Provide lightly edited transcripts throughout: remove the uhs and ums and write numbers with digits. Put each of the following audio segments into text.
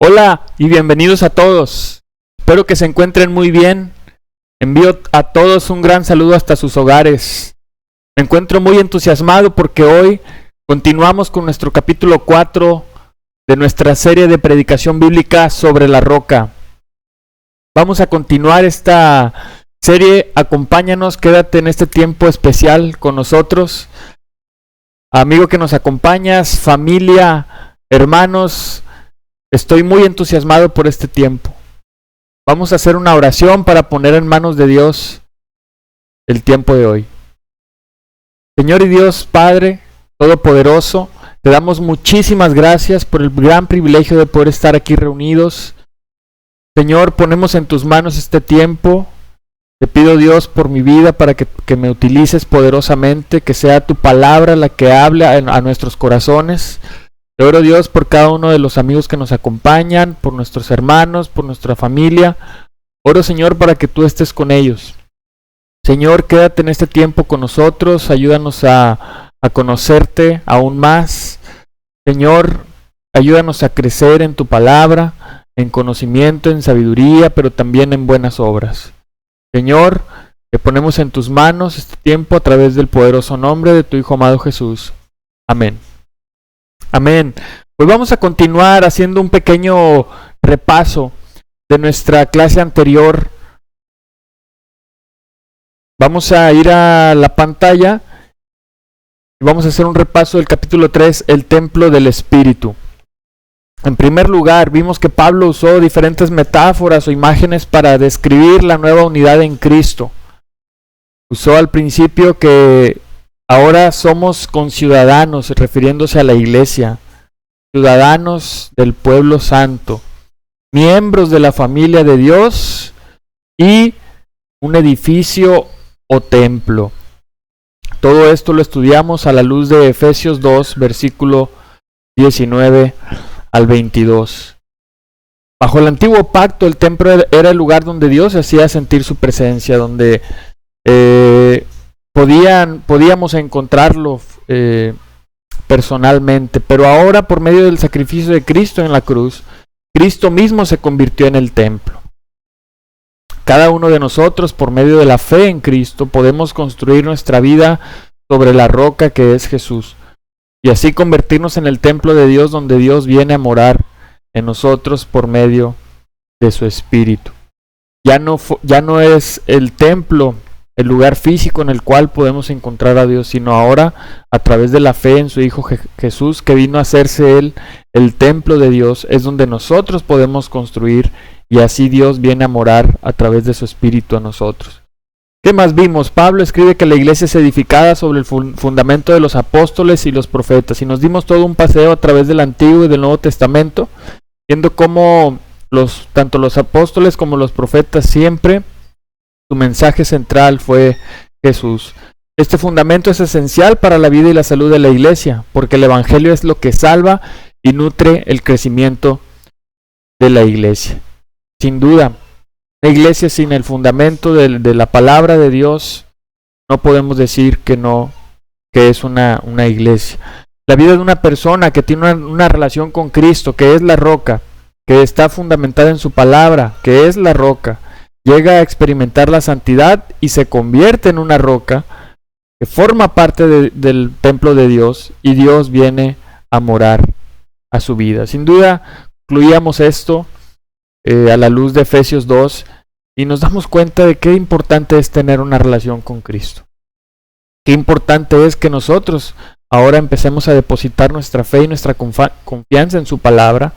Hola y bienvenidos a todos. Espero que se encuentren muy bien. Envío a todos un gran saludo hasta sus hogares. Me encuentro muy entusiasmado porque hoy continuamos con nuestro capítulo 4 de nuestra serie de predicación bíblica sobre la roca. Vamos a continuar esta serie. Acompáñanos, quédate en este tiempo especial con nosotros. Amigo que nos acompañas, familia, hermanos, estoy muy entusiasmado por este tiempo. Vamos a hacer una oración para poner en manos de Dios el tiempo de hoy. Señor y Dios Padre Todopoderoso, te damos muchísimas gracias por el gran privilegio de poder estar aquí reunidos. Señor, ponemos en tus manos este tiempo. Te pido, Dios, por mi vida para que me utilices poderosamente, que sea tu palabra la que hable a nuestros corazones. Te oro, Dios, por cada uno de los amigos que nos acompañan, por nuestros hermanos, por nuestra familia. Oro, Señor, para que tú estés con ellos. Señor, quédate en este tiempo con nosotros, ayúdanos a conocerte aún más. Señor, ayúdanos a crecer en tu palabra, en conocimiento, en sabiduría, pero también en buenas obras. Señor, te ponemos en tus manos este tiempo a través del poderoso nombre de tu Hijo amado Jesús. Amén. Amén. Pues vamos a continuar haciendo un pequeño repaso de nuestra clase anterior. Vamos a ir a la pantalla y vamos a hacer un repaso del capítulo 3, el templo del Espíritu. En primer lugar, vimos que Pablo usó diferentes metáforas o imágenes para describir la nueva unidad en Cristo. Usó al principio que ahora somos conciudadanos, refiriéndose a la iglesia, ciudadanos del pueblo santo, miembros de la familia de Dios y un edificio o templo. Todo esto lo estudiamos a la luz de Efesios 2, versículo 19 al 22. Bajo el antiguo pacto, el templo era el lugar donde Dios hacía sentir su presencia, donde podíamos encontrarlo personalmente, pero ahora por medio del sacrificio de Cristo en la cruz, Cristo mismo se convirtió en el templo. Cada uno de nosotros, por medio de la fe en Cristo, podemos construir nuestra vida sobre la roca que es Jesús, y así convertirnos en el templo de Dios, donde Dios viene a morar en nosotros por medio de su Espíritu. Ya no es el templo el lugar físico en el cual podemos encontrar a Dios, sino ahora a través de la fe en su Hijo Jesús, que vino a hacerse Él el templo de Dios, es donde nosotros podemos construir, y así Dios viene a morar a través de su Espíritu a nosotros. ¿Qué más vimos? Pablo escribe que la iglesia es edificada sobre el fundamento de los apóstoles y los profetas, y nos dimos todo un paseo a través del Antiguo y del Nuevo Testamento, viendo cómo tanto los apóstoles como los profetas siempre su mensaje central fue Jesús. Este fundamento es esencial para la vida y la salud de la iglesia, porque el evangelio es lo que salva y nutre el crecimiento de la iglesia. Sin duda, una iglesia sin el fundamento de la palabra de Dios, no podemos decir que es una iglesia. La vida de una persona que tiene una relación con Cristo, que es la roca, que está fundamentada en su palabra, que es la roca, llega a experimentar la santidad y se convierte en una roca que forma parte del templo de Dios, y Dios viene a morar a su vida. Sin duda, concluíamos esto a la luz de Efesios 2 y nos damos cuenta de qué importante es tener una relación con Cristo. Qué importante es que nosotros ahora empecemos a depositar nuestra fe y nuestra confianza en su palabra,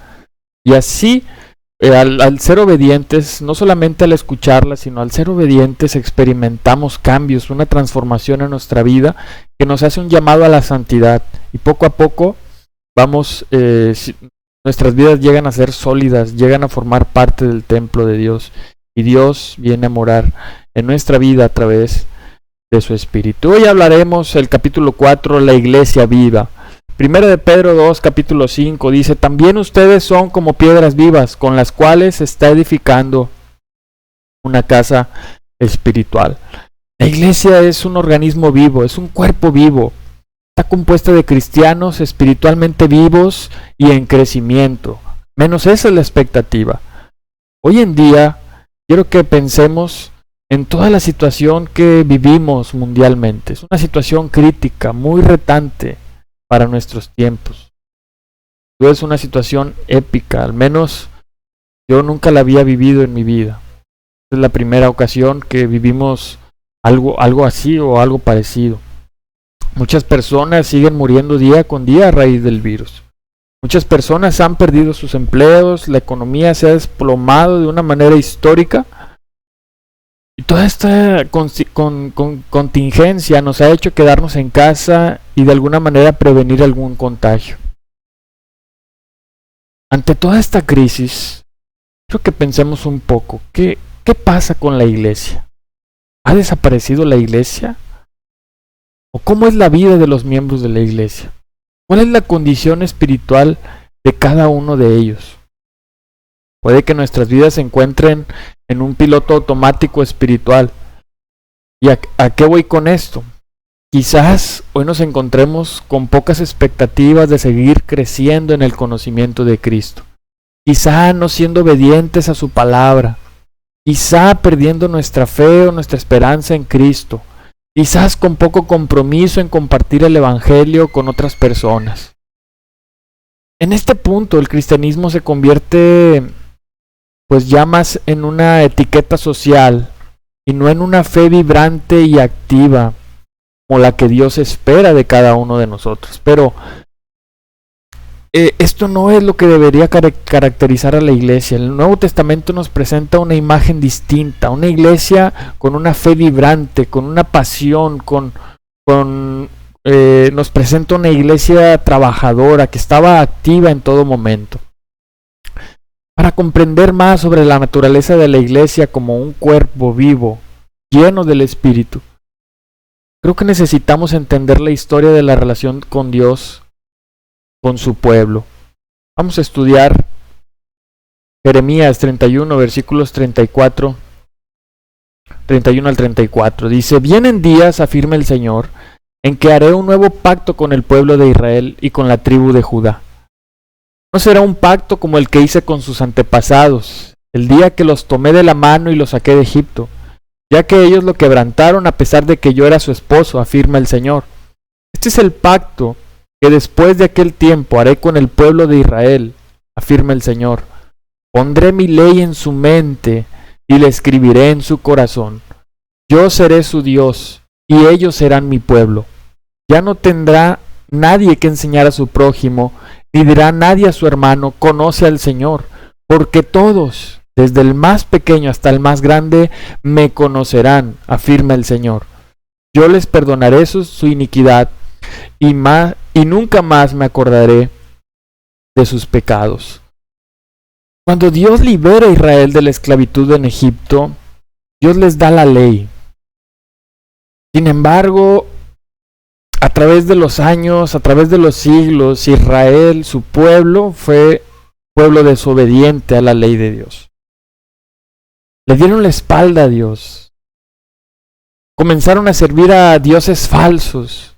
y así al ser obedientes, no solamente al escucharla, sino al ser obedientes experimentamos cambios, una transformación en nuestra vida que nos hace un llamado a la santidad, y poco a poco nuestras vidas llegan a ser sólidas, llegan a formar parte del templo de Dios, y Dios viene a morar en nuestra vida a través de su Espíritu. Hoy hablaremos el capítulo 4, la iglesia viva. Primero de Pedro 2, capítulo 5, dice: también ustedes son como piedras vivas, con las cuales se está edificando una casa espiritual. La iglesia es un organismo vivo, es un cuerpo vivo. Está compuesta de cristianos espiritualmente vivos y en crecimiento. menos esa es la expectativa. Hoy en día quiero que pensemos en toda la situación que vivimos mundialmente. Es una situación crítica, muy retante para nuestros tiempos. Es una situación épica, al menos yo nunca la había vivido en mi vida. Es la primera ocasión que vivimos algo así o algo parecido. Muchas personas siguen muriendo día con día a raíz del virus. Muchas personas han perdido sus empleos, la economía se ha desplomado de una manera histórica. Y toda esta contingencia nos ha hecho quedarnos en casa y de alguna manera prevenir algún contagio. Ante toda esta crisis, quiero que pensemos un poco, ¿qué pasa con la iglesia? ¿Ha desaparecido la iglesia? ¿O cómo es la vida de los miembros de la iglesia? ¿Cuál es la condición espiritual de cada uno de ellos? Puede que nuestras vidas se encuentren en un piloto automático espiritual. ¿Y a qué voy con esto? Quizás hoy nos encontremos con pocas expectativas de seguir creciendo en el conocimiento de Cristo. Quizá no siendo obedientes a su palabra. Quizá perdiendo nuestra fe o nuestra esperanza en Cristo. Quizás con poco compromiso en compartir el evangelio con otras personas. En este punto el cristianismo se convierte pues ya más en una etiqueta social y no en una fe vibrante y activa como la que Dios espera de cada uno de nosotros. Pero esto no es lo que debería caracterizar a la iglesia. El Nuevo Testamento nos presenta una imagen distinta, una iglesia con una fe vibrante, con una pasión, nos presenta una iglesia trabajadora que estaba activa en todo momento. Para comprender más sobre la naturaleza de la iglesia como un cuerpo vivo, lleno del Espíritu, creo que necesitamos entender la historia de la relación con Dios, con su pueblo. Vamos a estudiar Jeremías 31, versículos 31 al 34. Dice: Vienen días, afirma el Señor, en que haré un nuevo pacto con el pueblo de Israel y con la tribu de Judá. No será un pacto como el que hice con sus antepasados, el día que los tomé de la mano y los saqué de Egipto, ya que ellos lo quebrantaron a pesar de que yo era su esposo, afirma el Señor. Este es el pacto que después de aquel tiempo haré con el pueblo de Israel, afirma el Señor. Pondré mi ley en su mente y la escribiré en su corazón. Yo seré su Dios y ellos serán mi pueblo. Ya no tendrá nadie que enseñar a su prójimo, ni dirá nadie a su hermano, conoce al Señor, porque todos, desde el más pequeño hasta el más grande, me conocerán, afirma el Señor. Yo les perdonaré su iniquidad y nunca más me acordaré de sus pecados. Cuando Dios libera a Israel de la esclavitud en Egipto, Dios les da la ley. Sin embargo, a través de los años, a través de los siglos, Israel, su pueblo, fue pueblo desobediente a la ley de Dios. Le dieron la espalda a Dios. Comenzaron a servir a dioses falsos.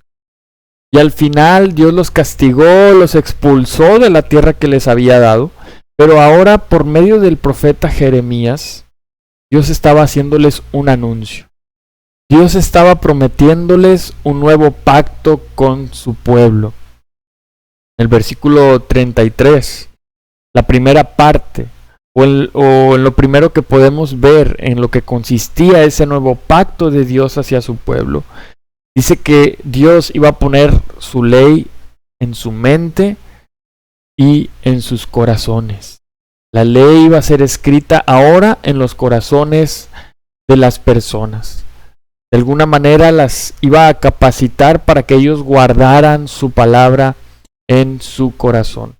Y al final Dios los castigó, los expulsó de la tierra que les había dado. Pero ahora, por medio del profeta Jeremías, Dios estaba haciéndoles un anuncio. Dios estaba prometiéndoles un nuevo pacto con su pueblo. El versículo 33, la primera parte, o en lo primero que podemos ver en lo que consistía ese nuevo pacto de Dios hacia su pueblo, dice que Dios iba a poner su ley en su mente y en sus corazones. La ley iba a ser escrita ahora en los corazones de las personas. De alguna manera las iba a capacitar para que ellos guardaran su palabra en su corazón.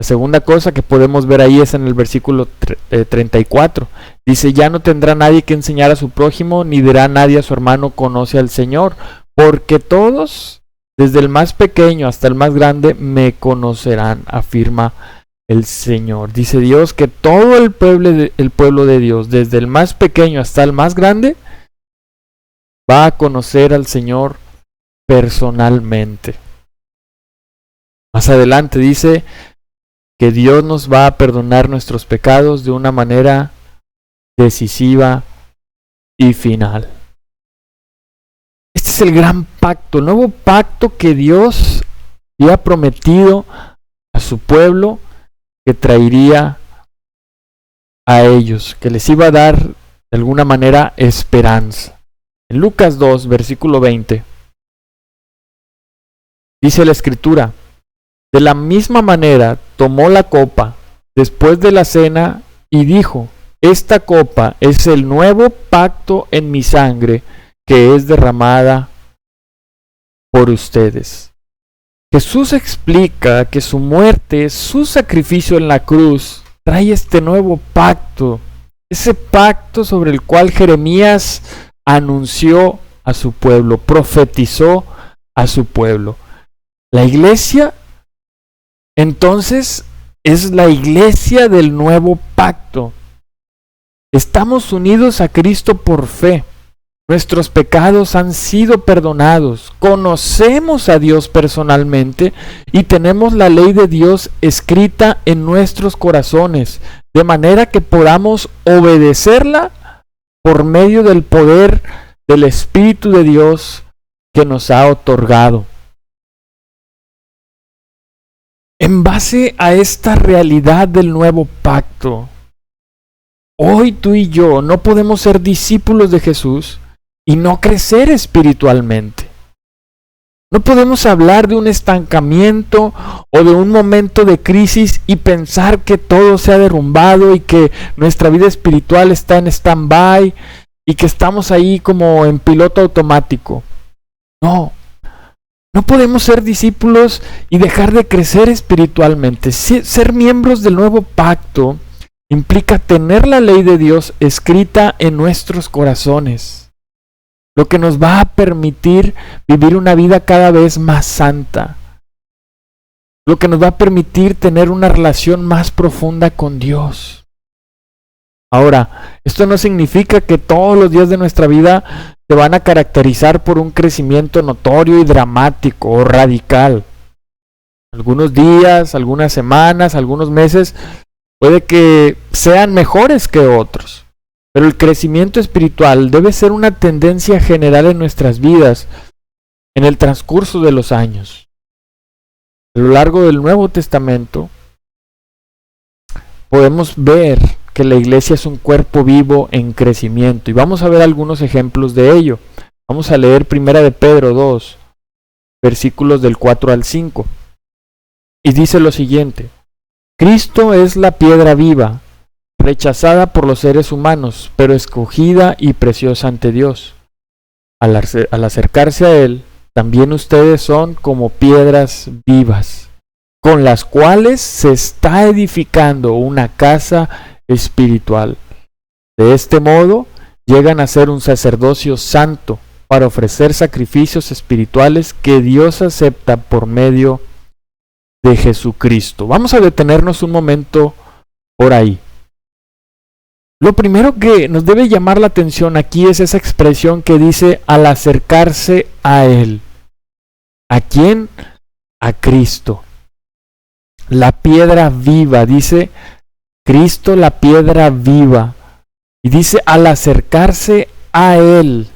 La segunda cosa que podemos ver ahí es en el versículo 34. Dice: ya no tendrá nadie que enseñar a su prójimo, ni dirá nadie a su hermano, conoce al Señor, porque todos, desde el más pequeño hasta el más grande, me conocerán, afirma el Señor. Dice Dios que todo el pueblo de Dios, desde el más pequeño hasta el más grande, va a conocer al Señor personalmente. Más adelante dice que Dios nos va a perdonar nuestros pecados de una manera decisiva y final. Este es el gran pacto, el nuevo pacto que Dios había prometido a su pueblo, que traería a ellos, que les iba a dar de alguna manera esperanza. En Lucas 2, versículo 20, dice la Escritura: de la misma manera tomó la copa después de la cena y dijo: esta copa es el nuevo pacto en mi sangre, que es derramada por ustedes. Jesús explica que su muerte, su sacrificio en la cruz, trae este nuevo pacto, ese pacto sobre el cual Jeremías anunció a su pueblo, profetizó a su pueblo. La iglesia, entonces, es la iglesia del nuevo pacto. Estamos unidos a Cristo por fe. Nuestros pecados han sido perdonados. Conocemos a Dios personalmente y tenemos la ley de Dios escrita en nuestros corazones, de manera que podamos obedecerla por medio del poder del Espíritu de Dios que nos ha otorgado. En base a esta realidad del nuevo pacto, hoy tú y yo no podemos ser discípulos de Jesús y no crecer espiritualmente. No podemos hablar de un estancamiento o de un momento de crisis y pensar que todo se ha derrumbado y que nuestra vida espiritual está en stand-by y que estamos ahí como en piloto automático. No podemos ser discípulos y dejar de crecer espiritualmente. Ser miembros del nuevo pacto implica tener la ley de Dios escrita en nuestros corazones, lo que nos va a permitir vivir una vida cada vez más santa, lo que nos va a permitir tener una relación más profunda con Dios. Ahora, esto no significa que todos los días de nuestra vida se van a caracterizar por un crecimiento notorio y dramático o radical. Algunos días, algunas semanas, algunos meses puede que sean mejores que otros, pero el crecimiento espiritual debe ser una tendencia general en nuestras vidas en el transcurso de los años. A lo largo del Nuevo Testamento podemos ver que la iglesia es un cuerpo vivo en crecimiento y vamos a ver algunos ejemplos de ello. Vamos a leer 1 de Pedro 2, versículos del 4 al 5. Y dice lo siguiente: Cristo es la piedra viva, rechazada por los seres humanos, pero escogida y preciosa ante Dios. Al acercarse a Él, también ustedes son como piedras vivas, con las cuales se está edificando una casa espiritual. De este modo, llegan a ser un sacerdocio santo para ofrecer sacrificios espirituales que Dios acepta por medio de Jesucristo. Vamos a detenernos un momento por ahí. Lo primero que nos debe llamar la atención aquí es esa expresión que dice al acercarse a Él. ¿A quién? A Cristo. La piedra viva, dice Cristo, la piedra viva. Y dice al acercarse a Él.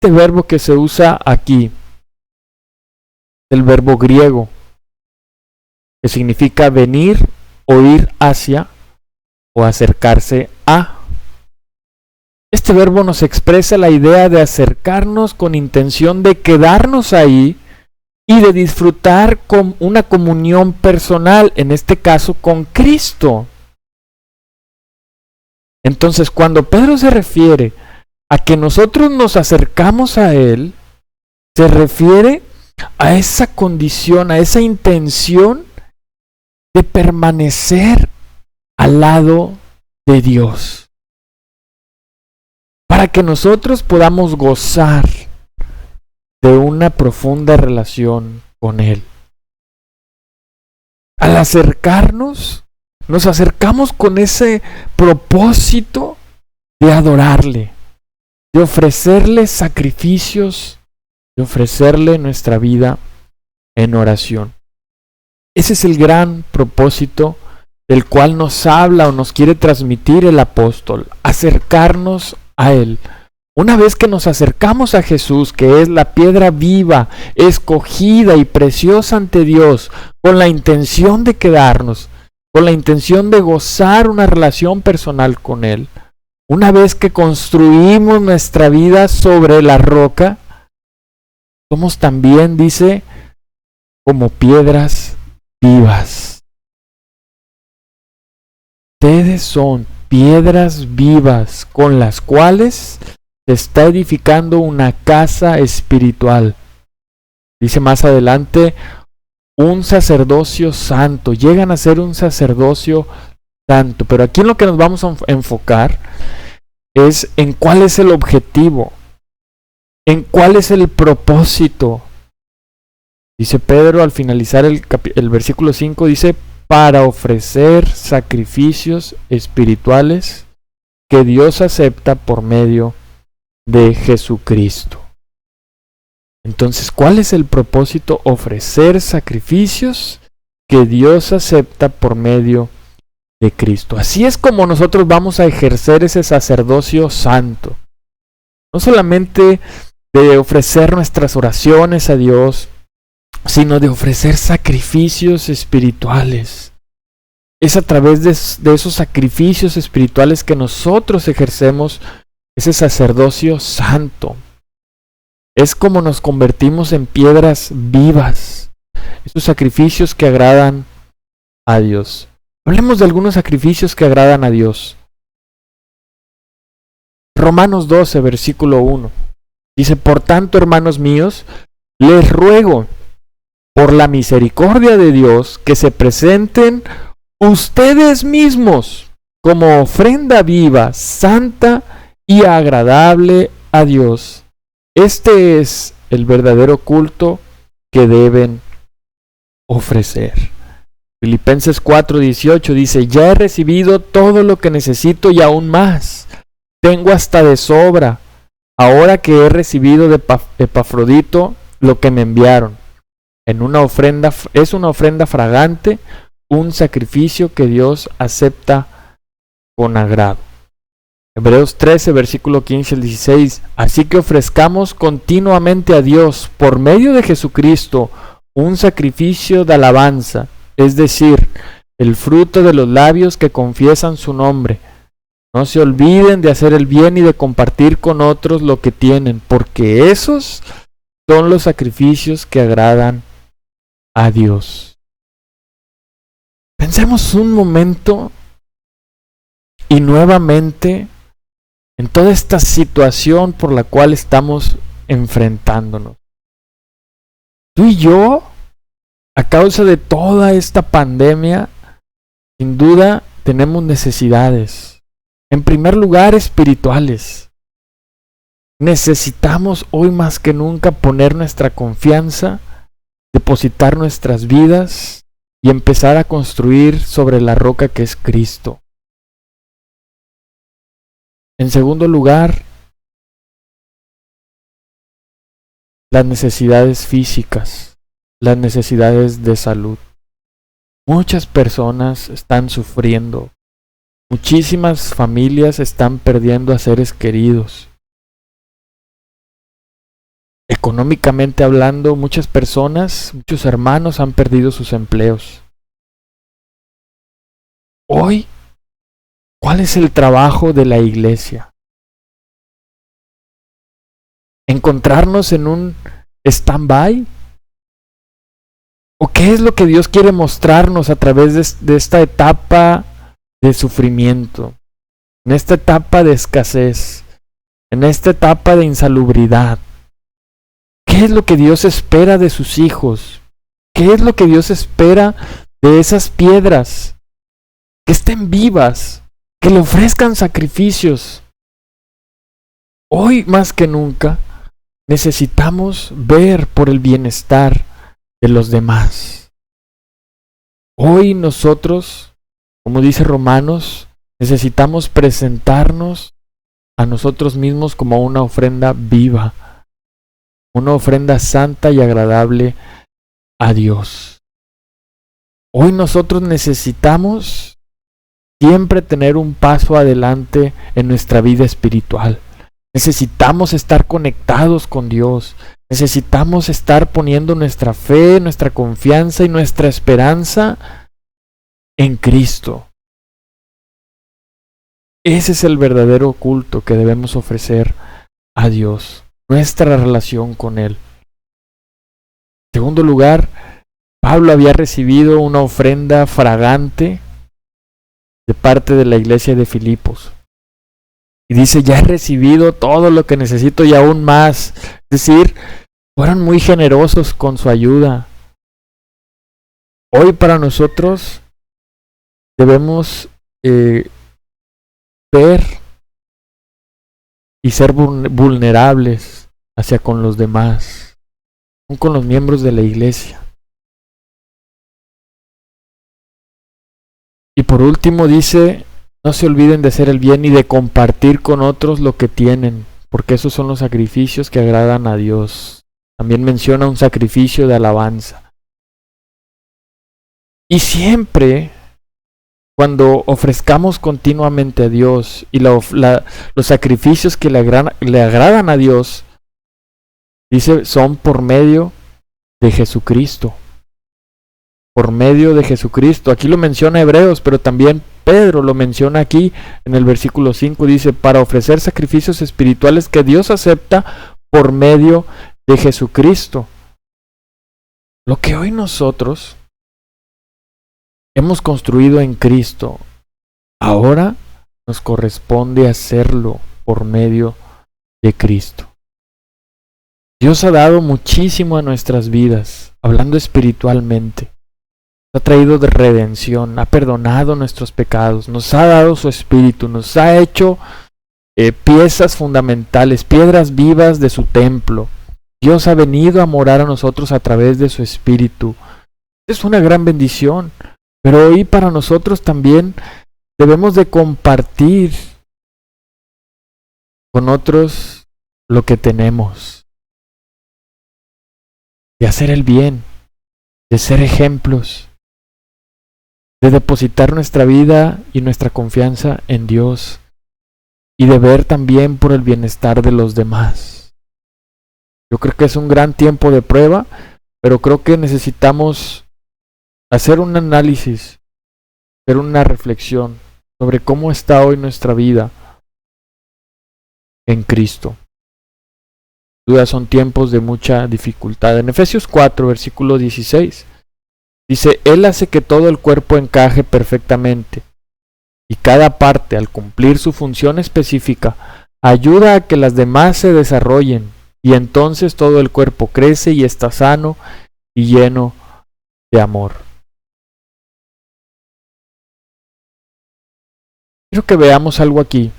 Este verbo que se usa aquí, el verbo griego, que significa venir o ir hacia o acercarse a. Este verbo nos expresa la idea de acercarnos con intención de quedarnos ahí y de disfrutar con una comunión personal, en este caso con Cristo. Entonces, cuando Pedro se refiere a que nosotros nos acercamos a Él, se refiere a esa condición, a esa intención de permanecer al lado de Dios, para que nosotros podamos gozar de una profunda relación con Él. Al acercarnos, nos acercamos con ese propósito de adorarle, de ofrecerle sacrificios, de ofrecerle nuestra vida en oración. Ese es el gran propósito del cual nos habla o nos quiere transmitir el apóstol, acercarnos a Él. Una vez que nos acercamos a Jesús, que es la piedra viva, escogida y preciosa ante Dios, con la intención de quedarnos, con la intención de gozar una relación personal con Él, una vez que construimos nuestra vida sobre la roca, somos también, dice, como piedras vivas. Ustedes son piedras vivas con las cuales se está edificando una casa espiritual. Dice más adelante, un sacerdocio santo. Llegan a ser un sacerdocio santo. Pero aquí en lo que nos vamos a enfocar es en cuál es el objetivo, en cuál es el propósito. Dice Pedro al finalizar el versículo 5, dice, para ofrecer sacrificios espirituales que Dios acepta por medio de Jesucristo. Entonces, ¿cuál es el propósito? Ofrecer sacrificios que Dios acepta por medio de Cristo. Así es como nosotros vamos a ejercer ese sacerdocio santo. No solamente de ofrecer nuestras oraciones a Dios, sino de ofrecer sacrificios espirituales. Es a través de esos sacrificios espirituales que nosotros ejercemos ese sacerdocio santo. Es como nos convertimos en piedras vivas, esos sacrificios que agradan a Dios. Hablemos de algunos sacrificios que agradan a Dios. Romanos 12, versículo 1. Dice, por tanto, hermanos míos, les ruego por la misericordia de Dios que se presenten ustedes mismos como ofrenda viva, santa y agradable a Dios. Este es el verdadero culto que deben ofrecer. Filipenses 4:18 dice, ya he recibido todo lo que necesito y aún más. Tengo hasta de sobra, ahora que he recibido de Epafrodito lo que me enviaron. Es una ofrenda fragante, un sacrificio que Dios acepta con agrado. Hebreos 13, versículo 15 al 16. Así que ofrezcamos continuamente a Dios, por medio de Jesucristo, un sacrificio de alabanza, es decir, el fruto de los labios que confiesan su nombre. No se olviden de hacer el bien y de compartir con otros lo que tienen, porque esos son los sacrificios que agradan a Dios. Pensemos un momento y nuevamente en toda esta situación por la cual estamos enfrentándonos. Tú y yo, a causa de toda esta pandemia, sin duda tenemos necesidades. En primer lugar, espirituales. Necesitamos hoy más que nunca poner nuestra confianza, depositar nuestras vidas y empezar a construir sobre la roca que es Cristo. En segundo lugar, las necesidades físicas, las necesidades de salud. Muchas personas están sufriendo. Muchísimas familias están perdiendo a seres queridos. Económicamente hablando, muchas personas, muchos hermanos han perdido sus empleos. Hoy, ¿cuál es el trabajo de la iglesia? ¿Encontrarnos en un stand-by? ¿O qué es lo que Dios quiere mostrarnos a través de esta etapa de sufrimiento, en esta etapa de escasez, en esta etapa de insalubridad? ¿Qué es lo que Dios espera de sus hijos? ¿Qué es lo que Dios espera de esas piedras? Que estén vivas, que le ofrezcan sacrificios. Hoy más que nunca necesitamos ver por el bienestar de los demás. Hoy nosotros, como dice Romanos, necesitamos presentarnos a nosotros mismos como una ofrenda viva, una ofrenda santa y agradable a Dios. Hoy nosotros necesitamos siempre tener un paso adelante en nuestra vida espiritual. Necesitamos estar conectados con Dios. Necesitamos estar poniendo nuestra fe, nuestra confianza y nuestra esperanza en Cristo. Ese es el verdadero culto que debemos ofrecer a Dios, nuestra relación con Él. En segundo lugar, Pablo había recibido una ofrenda fragante de parte de la iglesia de Filipos. Y dice, ya he recibido todo lo que necesito y aún más. Es decir, fueron muy generosos con su ayuda. Hoy para nosotros debemos ver y ser vulnerables hacia con los demás, con los miembros de la iglesia. Y por último dice, no se olviden de hacer el bien y de compartir con otros lo que tienen, porque esos son los sacrificios que agradan a Dios. También menciona un sacrificio de alabanza. Y siempre, cuando ofrezcamos continuamente a Dios y los sacrificios que le agradan a Dios, dice, son por medio de Jesucristo. Por medio de Jesucristo. Aquí lo menciona Hebreos, pero también Pedro lo menciona aquí en el versículo 5. Dice, para ofrecer sacrificios espirituales que Dios acepta por medio de Jesucristo. Lo que hoy nosotros hemos construido en Cristo, ahora nos corresponde hacerlo por medio de Cristo. Dios ha dado muchísimo a nuestras vidas, hablando espiritualmente. Nos ha traído de redención, ha perdonado nuestros pecados, nos ha dado su espíritu, nos ha hecho piezas fundamentales, piedras vivas de su templo. Dios ha venido a morar a nosotros a través de su espíritu. Es una gran bendición. Pero hoy para nosotros también debemos de compartir con otros lo que tenemos. De hacer el bien, de ser ejemplos, de depositar nuestra vida y nuestra confianza en Dios y de ver también por el bienestar de los demás. Yo creo que es un gran tiempo de prueba, pero creo que necesitamos hacer un análisis, hacer una reflexión sobre cómo está hoy nuestra vida en Cristo. Sin duda son tiempos de mucha dificultad. En Efesios 4, versículo 16, dice, Él hace que todo el cuerpo encaje perfectamente y cada parte, al cumplir su función específica, ayuda a que las demás se desarrollen y entonces todo el cuerpo crece y está sano y lleno de amor. Quiero que veamos algo aquí.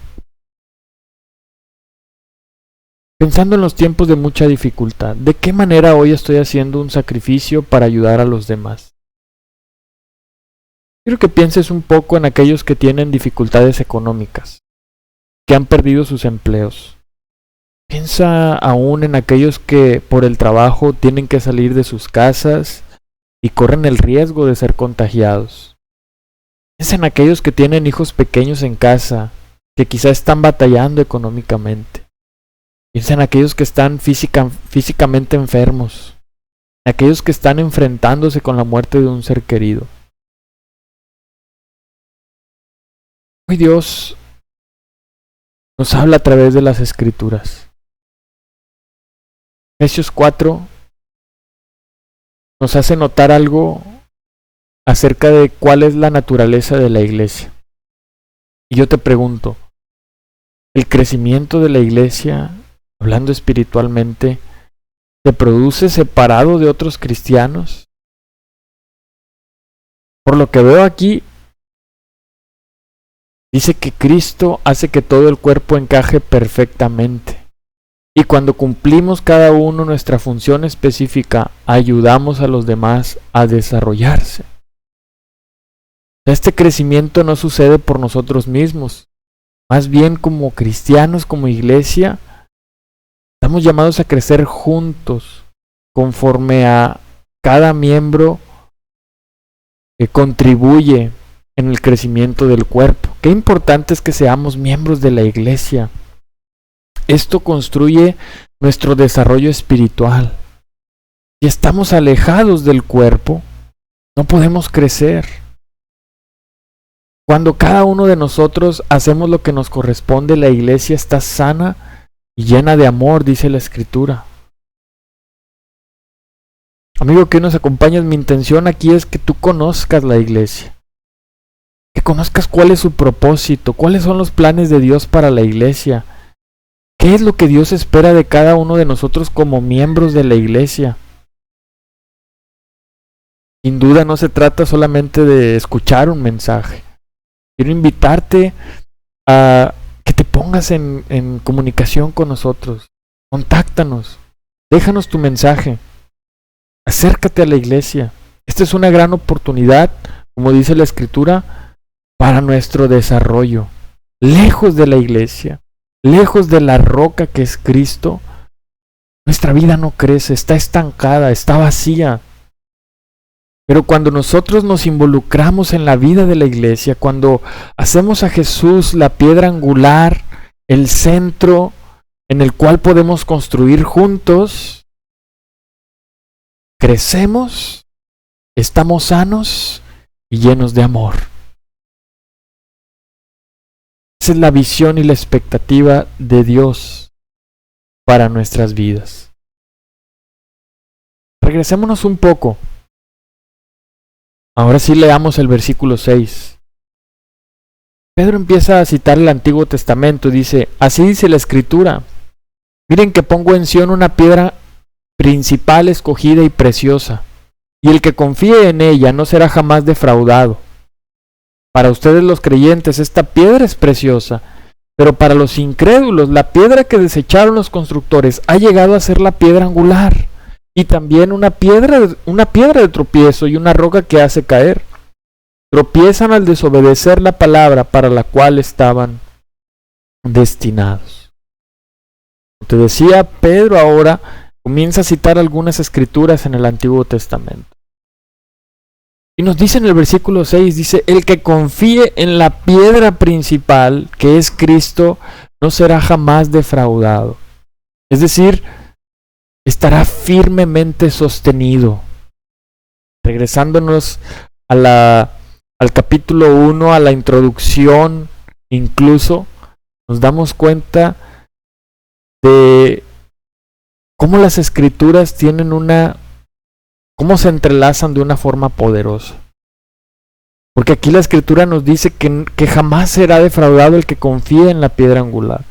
Pensando en los tiempos de mucha dificultad, ¿de qué manera hoy estoy haciendo un sacrificio para ayudar a los demás? Quiero que pienses un poco en aquellos que tienen dificultades económicas, que han perdido sus empleos. Piensa aún en aquellos que por el trabajo tienen que salir de sus casas y corren el riesgo de ser contagiados. Piensa en aquellos que tienen hijos pequeños en casa, que quizá están batallando económicamente. Piensa en aquellos que están físicamente enfermos, en aquellos que están enfrentándose con la muerte de un ser querido. Hoy Dios nos habla a través de las Escrituras. Efesios 4 nos hace notar algo acerca de cuál es la naturaleza de la iglesia. Y yo te pregunto, ¿el crecimiento de la iglesia, hablando espiritualmente, se produce separado de otros cristianos? Por lo que veo aquí, dice que Cristo hace que todo el cuerpo encaje perfectamente. Y cuando cumplimos cada uno nuestra función específica, ayudamos a los demás a desarrollarse. Este crecimiento no sucede por nosotros mismos. Más bien como cristianos, como iglesia, estamos llamados a crecer juntos, conforme a cada miembro contribuye en el crecimiento del cuerpo. Qué importante es que seamos miembros de la iglesia. Esto construye nuestro desarrollo espiritual. Si estamos alejados del cuerpo, no podemos crecer. Cuando cada uno de nosotros hacemos lo que nos corresponde, la iglesia está sana y llena de amor, dice la Escritura. Amigo que nos acompañas, mi intención aquí es que tú conozcas la iglesia, que conozcas cuál es su propósito, cuáles son los planes de Dios para la iglesia, qué es lo que Dios espera de cada uno de nosotros como miembros de la iglesia. Sin duda no se trata solamente de escuchar un mensaje. Quiero invitarte a que te pongas en comunicación con nosotros. Contáctanos, déjanos tu mensaje. Acércate a la iglesia. Esta es una gran oportunidad, como dice la Escritura, para nuestro desarrollo. Lejos de la iglesia, lejos de la roca que es Cristo, nuestra vida no crece, está estancada, está vacía. Pero cuando nosotros nos involucramos en la vida de la iglesia, cuando hacemos a Jesús la piedra angular, el centro en el cual podemos construir juntos, crecemos, estamos sanos y llenos de amor. Esa es la visión y la expectativa de Dios para nuestras vidas. Regresémonos un poco. Ahora sí leamos el versículo 6. Pedro empieza a citar el Antiguo Testamento y dice, así dice la Escritura, miren que pongo en Sión una piedra principal, escogida y preciosa, y el que confíe en ella no será jamás defraudado. Para ustedes los creyentes esta piedra es preciosa, pero para los incrédulos la piedra que desecharon los constructores ha llegado a ser la piedra angular, y también una piedra de tropiezo y una roca que hace caer. Tropiezan al desobedecer la palabra para la cual estaban destinados. Como te decía, Pedro ahora comienza a citar algunas escrituras en el Antiguo Testamento. Y nos dice en el versículo 6, dice, el que confíe en la piedra principal, que es Cristo, no será jamás defraudado. Es decir, estará firmemente sostenido. Regresándonos al capítulo 1, a la introducción, incluso, nos damos cuenta de cómo las escrituras tienen cómo se entrelazan de una forma poderosa. Porque aquí la escritura nos dice que jamás será defraudado el que confíe en la piedra angular.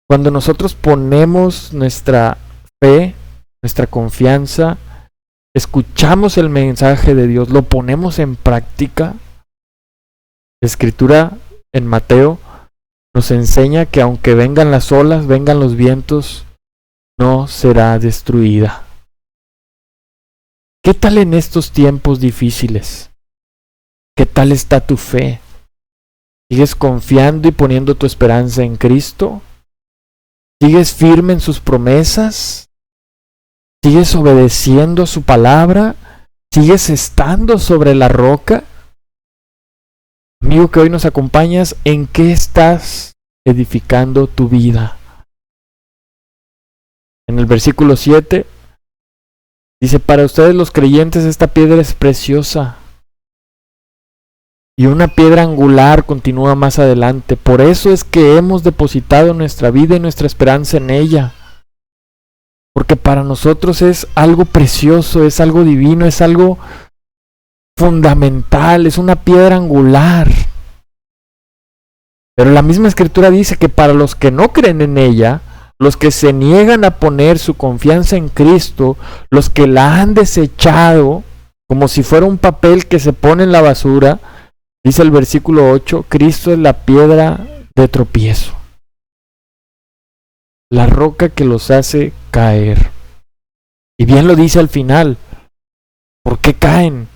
Cuando nosotros ponemos nuestra fe, nuestra confianza, escuchamos el mensaje de Dios, lo ponemos en práctica, la escritura en Mateo nos enseña que aunque vengan las olas, vengan los vientos, no será destruida. ¿Qué tal en estos tiempos difíciles? ¿Qué tal está tu fe? ¿Sigues confiando y poniendo tu esperanza en Cristo? ¿Sigues firme en sus promesas? ¿Sigues obedeciendo a su palabra? ¿Sigues estando sobre la roca? Amigo que hoy nos acompañas, ¿en qué estás edificando tu vida? En el versículo 7 dice, para ustedes los creyentes esta piedra es preciosa. Y una piedra angular, continúa más adelante. Por eso es que hemos depositado nuestra vida y nuestra esperanza en ella. Porque para nosotros es algo precioso, es algo divino, es algo fundamental, es una piedra angular. Pero la misma escritura dice que para los que no creen en ella, los que se niegan a poner su confianza en Cristo, los que la han desechado como si fuera un papel que se pone en la basura, dice el versículo 8, Cristo es la piedra de tropiezo, la roca que los hace caer. Y bien lo dice al final. ¿Por qué caen?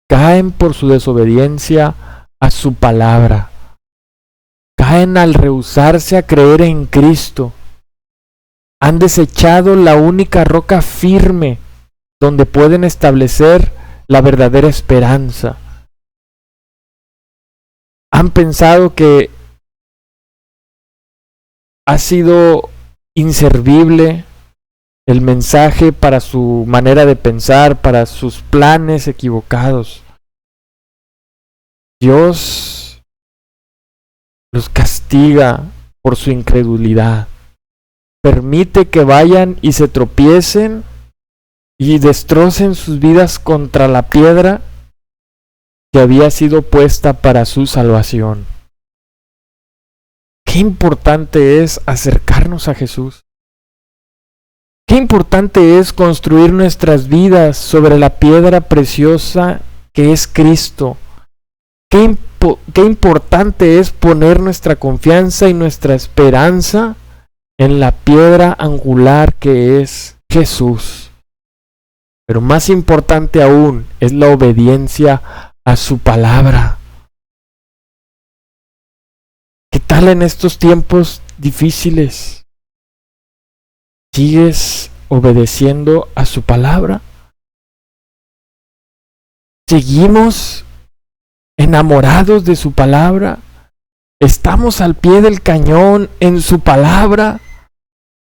Caen por su desobediencia a su palabra. Caen al rehusarse a creer en Cristo. Han desechado la única roca firme donde pueden establecer la verdadera esperanza. Han pensado que ha sido inservible el mensaje para su manera de pensar, para sus planes equivocados. Dios los castiga por su incredulidad. Permite que vayan y se tropiecen y destrocen sus vidas contra la piedra que había sido puesta para su salvación. Qué importante es acercarnos a Jesús. Qué importante es construir nuestras vidas sobre la piedra preciosa que es Cristo. Qué importante es poner nuestra confianza y nuestra esperanza en la piedra angular que es Jesús. Pero más importante aún es la obediencia a su palabra. ¿Qué tal en estos tiempos difíciles? ¿Sigues obedeciendo a su palabra? ¿Seguimos enamorados de su palabra? ¿Estamos al pie del cañón en su palabra?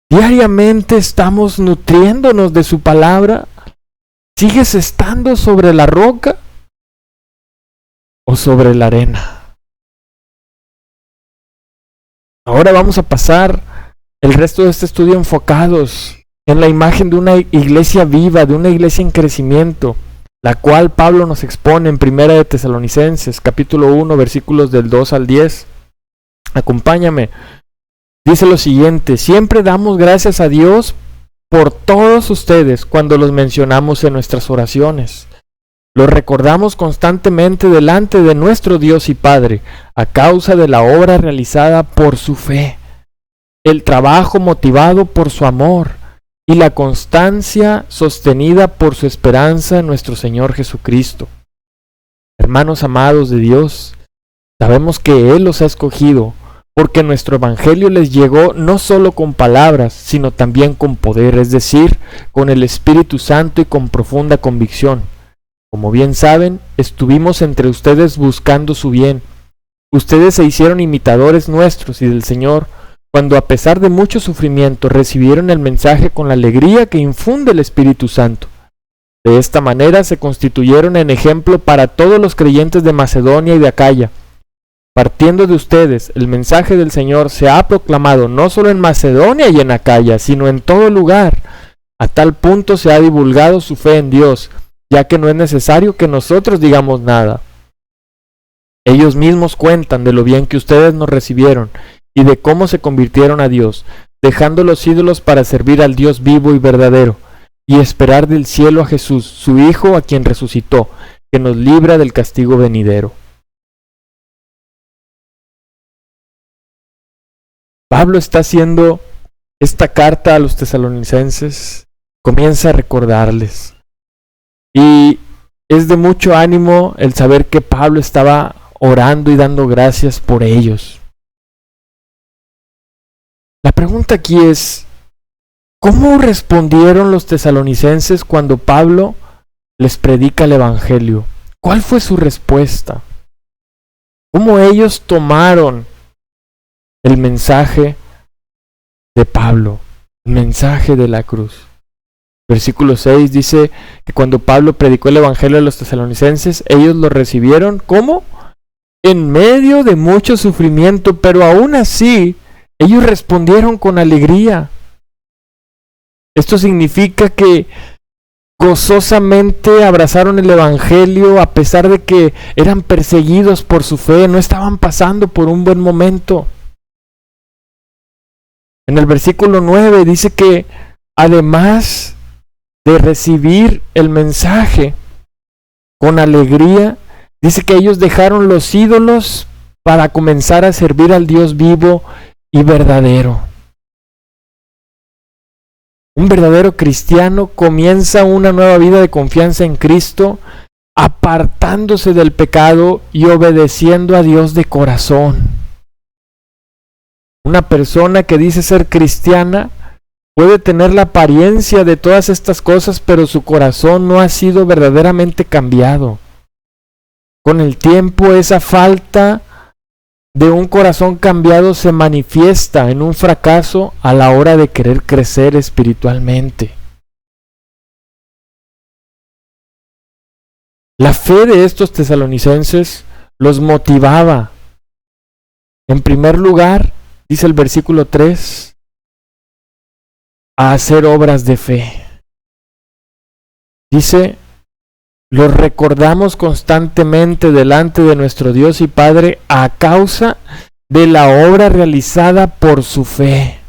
¿Diariamente estamos nutriéndonos de su palabra? ¿Sigues estando sobre la roca o sobre la arena? Ahora vamos a pasar el resto de este estudio enfocados en la imagen de una iglesia viva, de una iglesia en crecimiento, la cual Pablo nos expone en 1 de Tesalonicenses, capítulo 1, versículos del 2 al 10. Acompáñame. Dice lo siguiente: siempre damos gracias a Dios por todos ustedes cuando los mencionamos en nuestras oraciones. Los recordamos constantemente delante de nuestro Dios y Padre, a causa de la obra realizada por su fe, el trabajo motivado por su amor y la constancia sostenida por su esperanza en nuestro Señor Jesucristo. Hermanos amados de Dios, sabemos que Él los ha escogido, porque nuestro Evangelio les llegó no solo con palabras, sino también con poder, es decir, con el Espíritu Santo y con profunda convicción. Como bien saben, estuvimos entre ustedes buscando su bien. Ustedes se hicieron imitadores nuestros y del Señor, cuando a pesar de mucho sufrimiento recibieron el mensaje con la alegría que infunde el Espíritu Santo. De esta manera se constituyeron en ejemplo para todos los creyentes de Macedonia y de Acaya. Partiendo de ustedes, el mensaje del Señor se ha proclamado no solo en Macedonia y en Acaya, sino en todo lugar. A tal punto se ha divulgado su fe en Dios, ya que no es necesario que nosotros digamos nada. Ellos mismos cuentan de lo bien que ustedes nos recibieron y de cómo se convirtieron a Dios, dejando los ídolos para servir al Dios vivo y verdadero, y esperar del cielo a Jesús, su Hijo, a quien resucitó, que nos libra del castigo venidero. Pablo está haciendo esta carta a los tesalonicenses, comienza a recordarles. Y es de mucho ánimo el saber que Pablo estaba orando y dando gracias por ellos. La pregunta aquí es, ¿cómo respondieron los tesalonicenses cuando Pablo les predica el Evangelio? ¿Cuál fue su respuesta? ¿Cómo ellos tomaron el mensaje de Pablo, el mensaje de la cruz? Versículo 6 dice que cuando Pablo predicó el Evangelio a los tesalonicenses, ellos lo recibieron, ¿cómo? En medio de mucho sufrimiento, pero aún así, ellos respondieron con alegría. Esto significa que gozosamente abrazaron el Evangelio a pesar de que eran perseguidos por su fe, no estaban pasando por un buen momento. En el versículo 9 dice que además de recibir el mensaje con alegría, dice que ellos dejaron los ídolos para comenzar a servir al Dios vivo y verdadero. Un verdadero cristiano comienza una nueva vida de confianza en Cristo, apartándose del pecado y obedeciendo a Dios de corazón. Una persona que dice ser cristiana puede tener la apariencia de todas estas cosas, pero su corazón no ha sido verdaderamente cambiado. Con el tiempo, esa falta de un corazón cambiado se manifiesta en un fracaso a la hora de querer crecer espiritualmente. La fe de estos tesalonicenses los motivaba. En primer lugar, dice el versículo 3, a hacer obras de fe. Dice, los recordamos constantemente delante de nuestro Dios y Padre a causa de la obra realizada por su fe.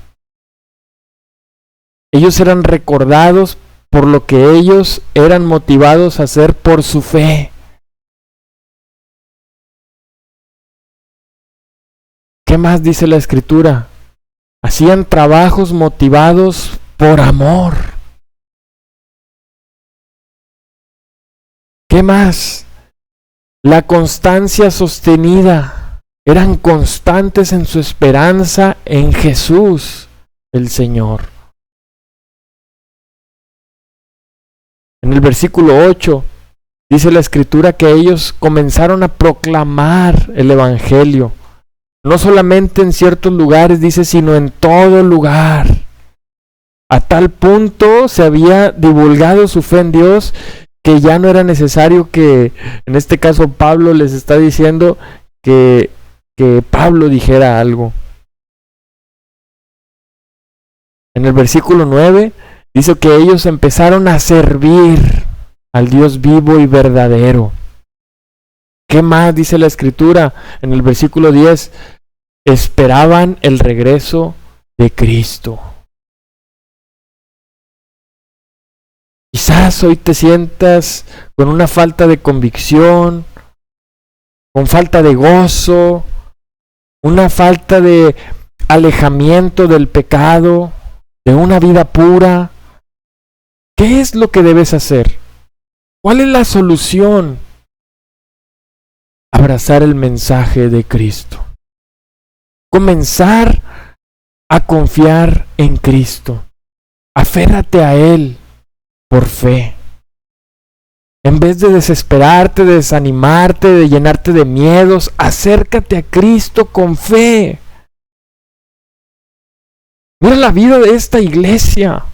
Ellos eran recordados por lo que ellos eran motivados a hacer por su fe. ¿Qué más dice la Escritura? Hacían trabajos motivados por amor. ¿Qué más? La constancia sostenida. Eran constantes en su esperanza en Jesús, el Señor. En el versículo 8 dice la Escritura que ellos comenzaron a proclamar el Evangelio. No solamente en ciertos lugares, dice, sino en todo lugar. A tal punto se había divulgado su fe en Dios que ya no era necesario que, en este caso Pablo les está diciendo que Pablo dijera algo. En el versículo 9 dice que ellos empezaron a servir al Dios vivo y verdadero. ¿Qué más dice la Escritura? En el versículo 10, esperaban el regreso de Cristo. Quizás hoy te sientas con una falta de convicción, con falta de gozo, una falta de alejamiento del pecado, de una vida pura. ¿Qué es lo que debes hacer? ¿Cuál es la solución? Abrazar el mensaje de Cristo. Comenzar a confiar en Cristo. Aférrate a Él por fe. En vez de desesperarte, de desanimarte, de llenarte de miedos, acércate a Cristo con fe. Mira la vida de esta iglesia.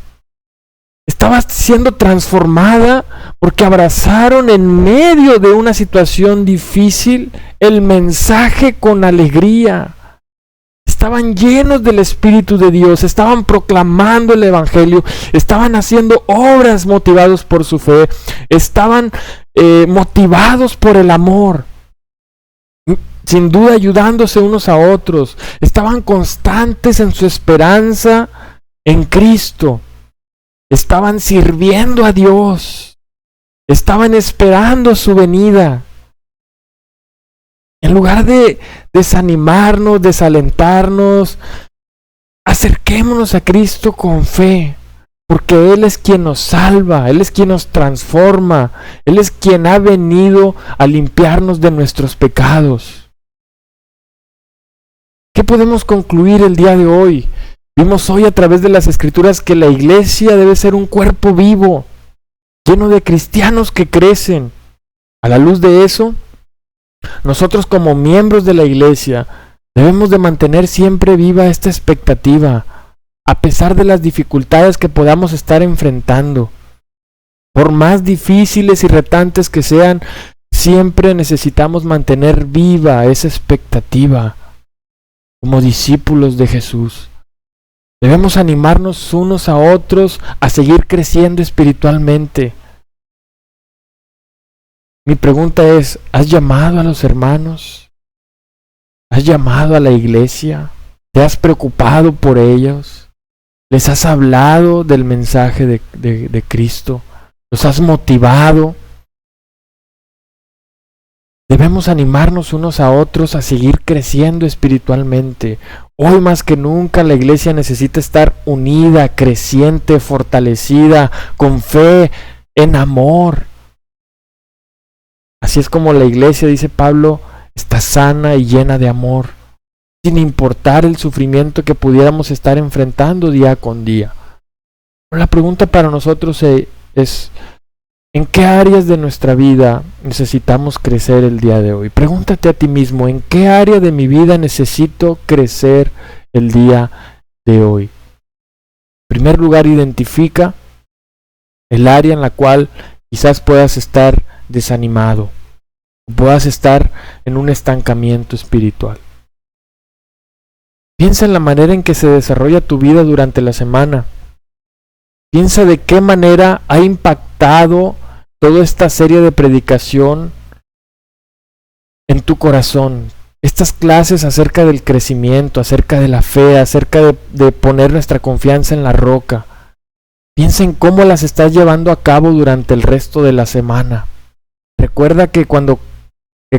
Estaba siendo transformada porque abrazaron en medio de una situación difícil el mensaje con alegría. Estaban llenos del Espíritu de Dios, estaban proclamando el Evangelio, estaban haciendo obras motivados por su fe, estaban motivados por el amor, sin duda ayudándose unos a otros, estaban constantes en su esperanza en Cristo, estaban sirviendo a Dios, estaban esperando su venida. En lugar de desanimarnos, desalentarnos, acerquémonos a Cristo con fe, porque Él es quien nos salva, Él es quien nos transforma, Él es quien ha venido a limpiarnos de nuestros pecados. ¿Qué podemos concluir el día de hoy? Vimos hoy a través de las Escrituras que la iglesia debe ser un cuerpo vivo, lleno de cristianos que crecen. A la luz de eso, nosotros como miembros de la iglesia debemos de mantener siempre viva esta expectativa, a pesar de las dificultades que podamos estar enfrentando. Por más difíciles y retantes que sean, siempre necesitamos mantener viva esa expectativa como discípulos de Jesús. Debemos animarnos unos a otros a seguir creciendo espiritualmente. Mi pregunta es, ¿has llamado a los hermanos? ¿Has llamado a la iglesia? ¿Te has preocupado por ellos? ¿Les has hablado del mensaje de Cristo? ¿Los has motivado? Debemos animarnos unos a otros a seguir creciendo espiritualmente. Hoy más que nunca la iglesia necesita estar unida, creciente, fortalecida, con fe, en amor. Así es como la iglesia, dice Pablo, está sana y llena de amor, sin importar el sufrimiento que pudiéramos estar enfrentando día con día. La pregunta para nosotros es, ¿en qué áreas de nuestra vida necesitamos crecer el día de hoy? Pregúntate a ti mismo, ¿en qué área de mi vida necesito crecer el día de hoy? En primer lugar, identifica el área en la cual quizás puedas estar desanimado, puedas estar en un estancamiento espiritual. Piensa en la manera en que se desarrolla tu vida durante la semana. Piensa de qué manera ha impactado toda esta serie de predicación en tu corazón. Estas clases acerca del crecimiento, acerca de la fe, acerca de poner nuestra confianza en la roca. Piensa en cómo las estás llevando a cabo durante el resto de la semana. Recuerda que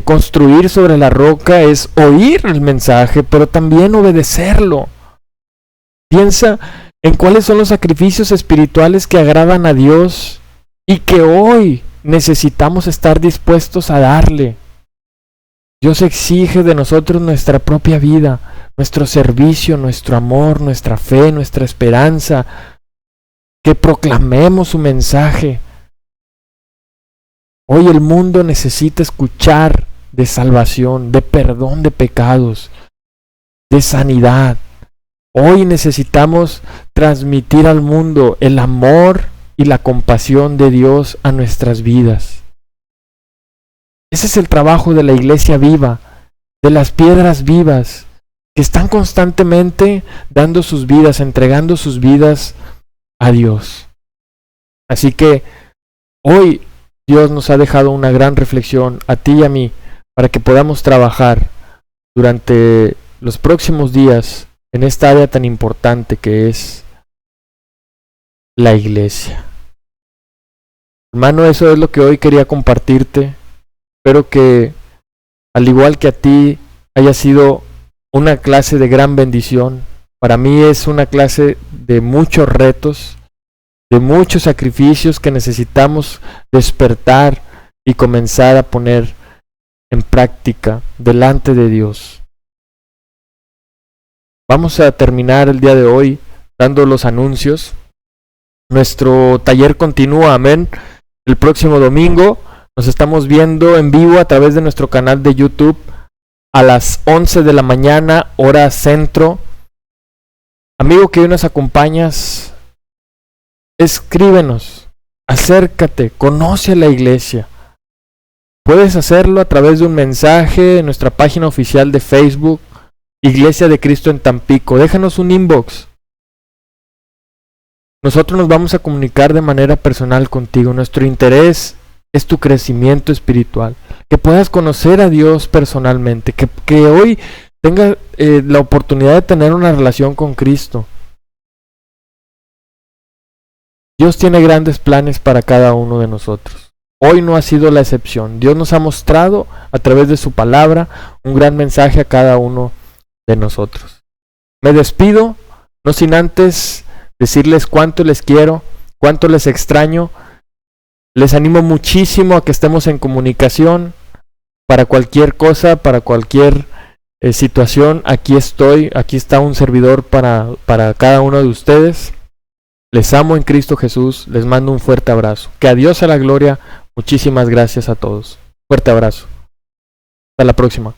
construir sobre la roca es oír el mensaje, pero también obedecerlo. Piensa en cuáles son los sacrificios espirituales que agradan a Dios y que hoy necesitamos estar dispuestos a darle. Dios exige de nosotros nuestra propia vida, nuestro servicio, nuestro amor, nuestra fe, nuestra esperanza, que proclamemos su mensaje. Hoy el mundo necesita escuchar de salvación, de perdón de pecados, de sanidad. Hoy necesitamos transmitir al mundo el amor y la compasión de Dios a nuestras vidas. Ese es el trabajo de la iglesia viva, de las piedras vivas, que están constantemente dando sus vidas, entregando sus vidas a Dios. Así que hoy Dios nos ha dejado una gran reflexión a ti y a mí para que podamos trabajar durante los próximos días en esta área tan importante que es la iglesia. Hermano, eso es lo que hoy quería compartirte. Espero que, al igual que a ti, haya sido una clase de gran bendición. Para mí es una clase de muchos retos, de muchos sacrificios que necesitamos despertar y comenzar a poner en práctica delante de Dios. Vamos a terminar el día de hoy dando los anuncios. Nuestro taller continúa, amén. El próximo domingo nos estamos viendo en vivo a través de nuestro canal de YouTube a las 11 de la mañana, hora centro. Amigo que hoy nos acompañas, escríbenos, acércate, conoce a la iglesia. Puedes hacerlo a través de un mensaje en nuestra página oficial de Facebook, Iglesia de Cristo en Tampico. Déjanos un inbox. Nosotros nos vamos a comunicar de manera personal contigo. Nuestro interés es tu crecimiento espiritual. Que puedas conocer a Dios personalmente. Que hoy tengas la oportunidad de tener una relación con Cristo. Dios tiene grandes planes para cada uno de nosotros. Hoy no ha sido la excepción. Dios nos ha mostrado a través de su palabra un gran mensaje a cada uno de nosotros. Me despido, no sin antes decirles cuánto les quiero, cuánto les extraño. Les animo muchísimo a que estemos en comunicación para cualquier cosa, para cualquier situación. Aquí estoy, aquí está un servidor para cada uno de ustedes. Les amo en Cristo Jesús, les mando un fuerte abrazo. Que a Dios sea la gloria. Muchísimas gracias a todos. Fuerte abrazo. Hasta la próxima.